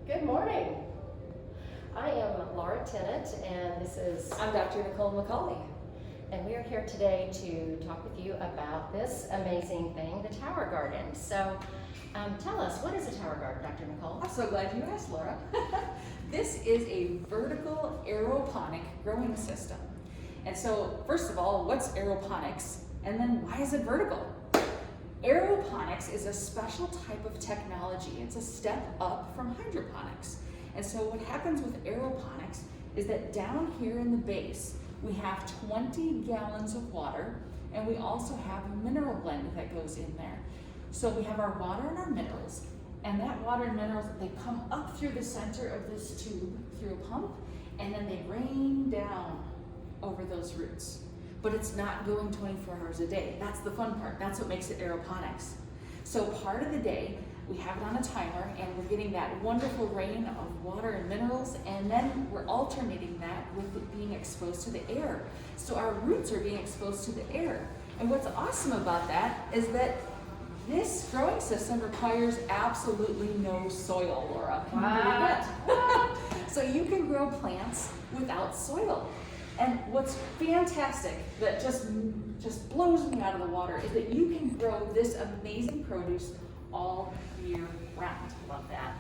Good morning. I am Laura Tennant, and this is I'm Dr. Nicole McCauley. and we are here today to talk with you about this amazing thing, the tower garden. So, tell us, what is a tower garden, Dr. Nicole? I'm so glad you asked, Laura. This is a vertical aeroponic growing system. And so, first of all, what's aeroponics? And then why is it vertical? Aeroponics is a special type of technology. It's a step up from hydroponics. And so what happens with aeroponics is that down here in the base, we have 20 gallons of water, and we also have a mineral blend that goes in there. So we have our water and our minerals, and that water and minerals, they come up through the center of this tube through a pump, and then they rain down over those roots. But it's not going 24 hours a day. That's the fun part. That's what makes it aeroponics. So part of the day, we have it on a timer, and we're getting that wonderful rain of water and minerals, and then we're alternating that with it being exposed to the air. So our roots are being exposed to the air. And what's awesome about that is that this growing system requires absolutely no soil, Laura. Can you believe that? So you can grow plants without soil. And what's fantastic, that just blows me out of the water, is that you can grow this amazing produce all year round. Love that.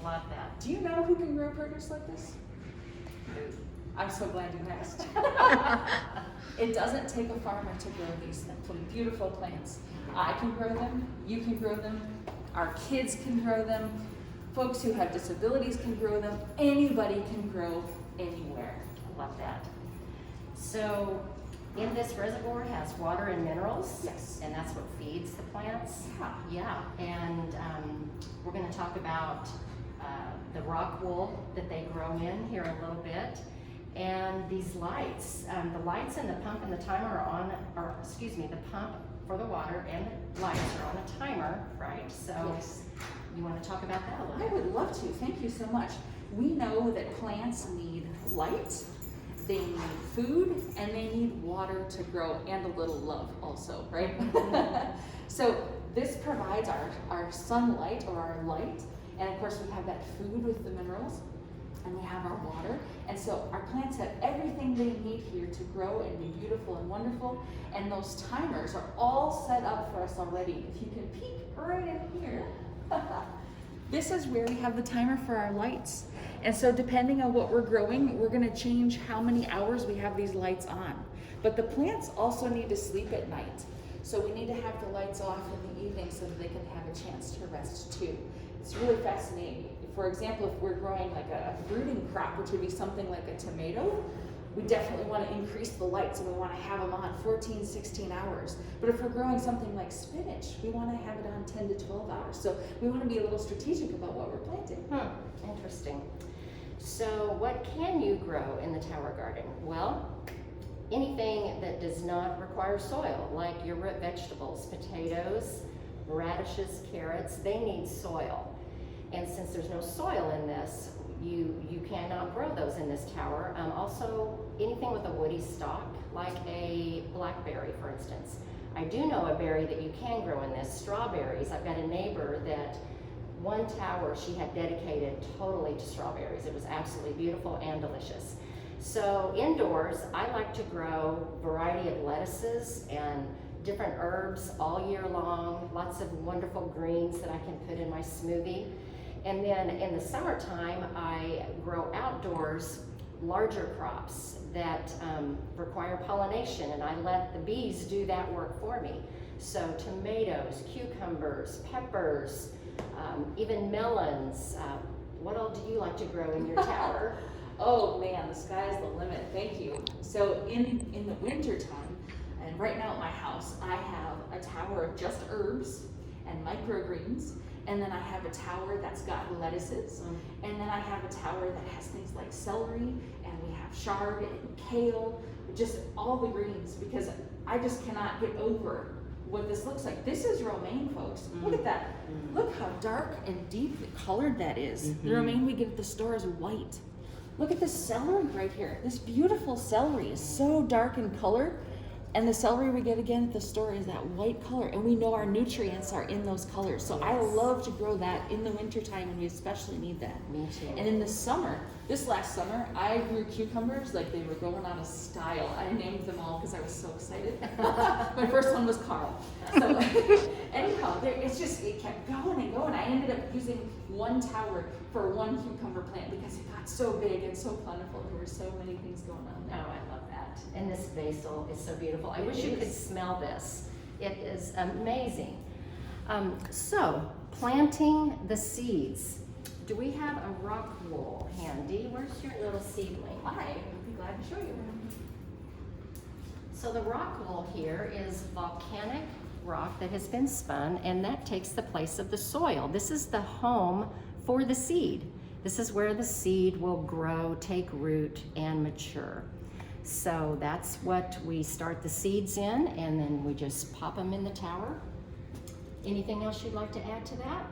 Love that. Do you know who can grow produce like this? I'm so glad you asked. It doesn't take a farmer to grow these beautiful plants. I can grow them, you can grow them, our kids can grow them, folks who have disabilities can grow them, anybody can grow anywhere. Love that. So, in this reservoir has water and minerals. Yes. And that's what feeds the plants. Yeah. Yeah. And we're going to talk about the rock wool that they grow in here in a little bit. And these lights, the lights and the pump and the timer are on, the pump for the water and the lights are on a timer, right? So Yes. you want to talk about that a little I bit? would love to. Thank you so much. We know that plants need light, they need food, and they need water to grow, and a little love also, right? So this provides our sunlight or our light, and of course we have that food with the minerals, and we have our water. And so our plants have everything they need here to grow and be beautiful and wonderful. And those timers are all set up for us already. If you can peek right in here, this is where we have the timer for our lights. And so depending on what we're growing, we're gonna change how many hours we have these lights on. But the plants also need to sleep at night. So we need to have the lights off in the evening so that they can have a chance to rest too. It's really fascinating. For example, if we're growing like a fruiting crop, which would be something like a tomato, we definitely want to increase the lights and we want to have them on 14, 16 hours. But if we're growing something like spinach, we want to have it on 10 to 12 hours. So we want to be a little strategic about what we're planting. Interesting. So what can you grow in the tower garden? Well, anything that does not require soil, like your root vegetables, potatoes, radishes, carrots, they need soil. And since there's no soil in this, you cannot grow those in this tower. Also, anything with a woody stalk, like a blackberry, for instance. I do know a berry that you can grow in this, strawberries. I've got a neighbor that one tower she had dedicated totally to strawberries. It was absolutely beautiful and delicious. So indoors, I like to grow a variety of lettuces and different herbs all year long, lots of wonderful greens that I can put in my smoothie. And then in the summertime, I grow outdoors larger crops that require pollination, and I let the bees do that work for me. So tomatoes, cucumbers, peppers, even melons. What all do you like to grow in your tower? Oh man, the sky's the limit. Thank you. So in the winter time, and right now at my house, I have a tower of just herbs and microgreens. And then I have a tower that's got lettuces. And then I have a tower that has things like celery, and we have chard and kale, just all the greens, because I just cannot get over what this looks like. This is romaine, folks. Look at that. Look how dark and deep colored that is. The romaine we get at the store is white. Look at this celery right here. This beautiful celery is so dark in color. And the celery we get again at the store is that white color, and we know our nutrients are in those colors. So I love to grow that in the wintertime when we especially need that. Me too. And in the summer, this last summer, I grew cucumbers like they were going out of style. I named them all because I was so excited. My first one was Carl. So anyhow, it kept going and going. I ended up using one tower for one cucumber plant because it got so big and so plentiful. There were so many things going on there. Oh, I love that. And this basil is so beautiful. I wish you could smell this. It is amazing. So, planting the seeds. Do we have a rock wool handy? Where's your little seedling? I would be glad to show you. So the rock wool here is volcanic rock that has been spun, and that takes the place of the soil. This is the home for the seed. This is where the seed will grow, take root, and mature. So that's what we start the seeds in, and then we just pop them in the tower. Anything else you'd like to add to that?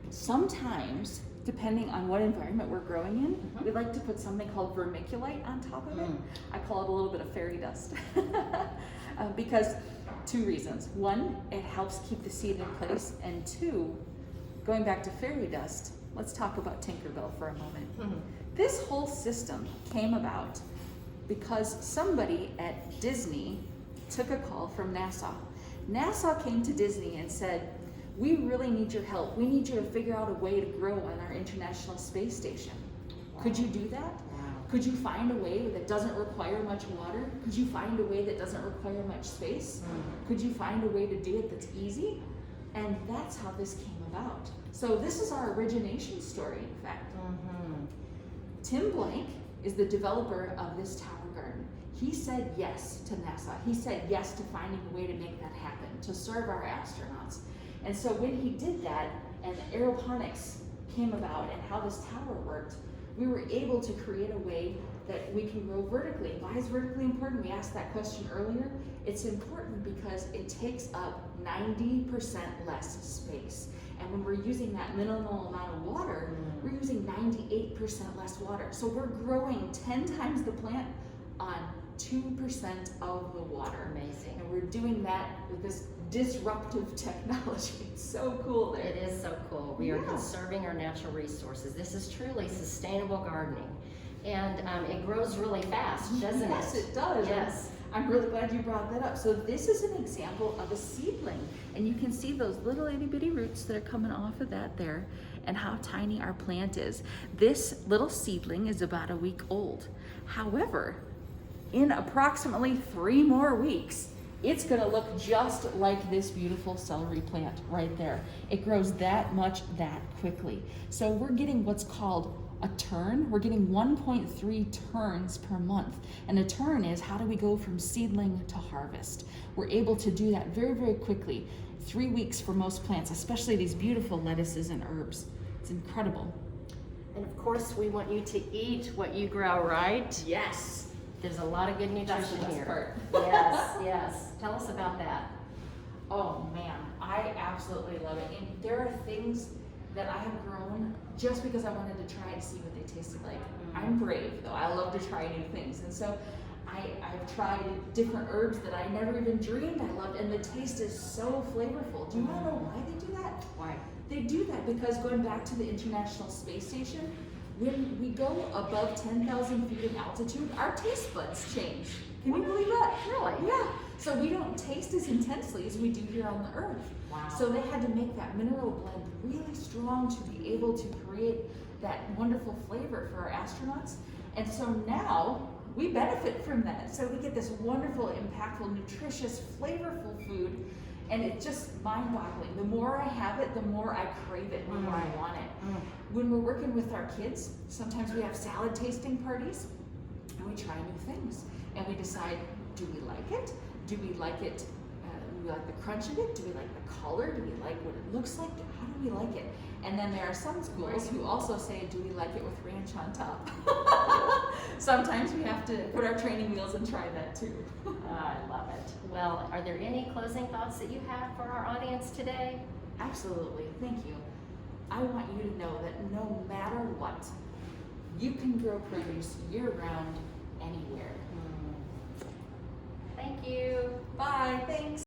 Sometimes, depending on what environment we're growing in, we like to put something called vermiculite on top of it. I call it a little bit of fairy dust. Because two reasons. One, it helps keep the seed in place, and two, going back to fairy dust, let's talk about Tinkerbell for a moment. This whole system came about because somebody at Disney took a call from NASA. NASA came to Disney and said, we really need your help. We need you to figure out a way to grow on our International Space Station. Could you do that? Could you find a way that doesn't require much water? Could you find a way that doesn't require much space? Could you find a way to do it that's easy? And that's how this came about. So this is our origination story, in fact. Tim Blank is the developer of this tower garden. He said yes to NASA. He said yes to finding a way to make that happen, to serve our astronauts. And so when he did that, and aeroponics came about and how this tower worked, we were able to create a way that we can grow vertically. Why is vertically important? We asked that question earlier. It's important because it takes up 90% less space. And when we're using that minimal amount of water, we're using 98% less water. So we're growing 10 times the plant on 2% of the water. Amazing. And we're doing that with this disruptive technology. It's so cool there. It is so cool. We are conserving our natural resources. This is truly sustainable gardening. And it grows really fast, doesn't it? Yes, it does. Yes. I'm really glad you brought that up. So this is an example of a seedling. And you can see those little itty bitty roots that are coming off of that there and how tiny our plant is. This little seedling is about a week old. However, in approximately 3 more weeks, it's gonna look just like this beautiful celery plant right there. It grows that much that quickly. So we're getting what's called a turn. We're getting 1.3 turns per month. And a turn is how do we go from seedling to harvest? We're able to do that very, very quickly. 3 weeks for most plants, especially these beautiful lettuces and herbs. It's incredible. And of course, we want you to eat what you grow, right? Yes. There's a lot of good nutrition That's the here. best part. Yes, yes. Tell us about that. Oh man, I absolutely love it. And there are things that I have grown just because I wanted to try to see what they tasted like. I'm brave though, I love to try new things. And so I've tried different herbs that I never even dreamed I loved, and the taste is so flavorful. Do you want to know why they do that? Why? They do that because going back to the International Space Station, when we go above 10,000 feet in altitude, our taste buds change. Can you believe that? Really? Yeah. So we don't taste as intensely as we do here on the Earth. Wow. So they had to make that mineral blend really strong to be able to create that wonderful flavor for our astronauts. And so now we benefit from that. So we get this wonderful, impactful, nutritious, flavorful food. And it's just mind-boggling. The more I have it, the more I crave it, the more I want it. When we're working with our kids, sometimes we have salad tasting parties, and we try new things. And we decide, do we like it? Do we like it? Do we like the crunch of it? Do we like the color? Do we like what it looks like? How do we like it? And then there are some schools who also say, do we like it with ranch on top? Sometimes we have to put our training wheels and try that too. I love it. Well, are there any closing thoughts that you have for our audience today? Absolutely, thank you. I want you to know that no matter what, you can grow produce year-round anywhere. Thank you. Bye. Thanks.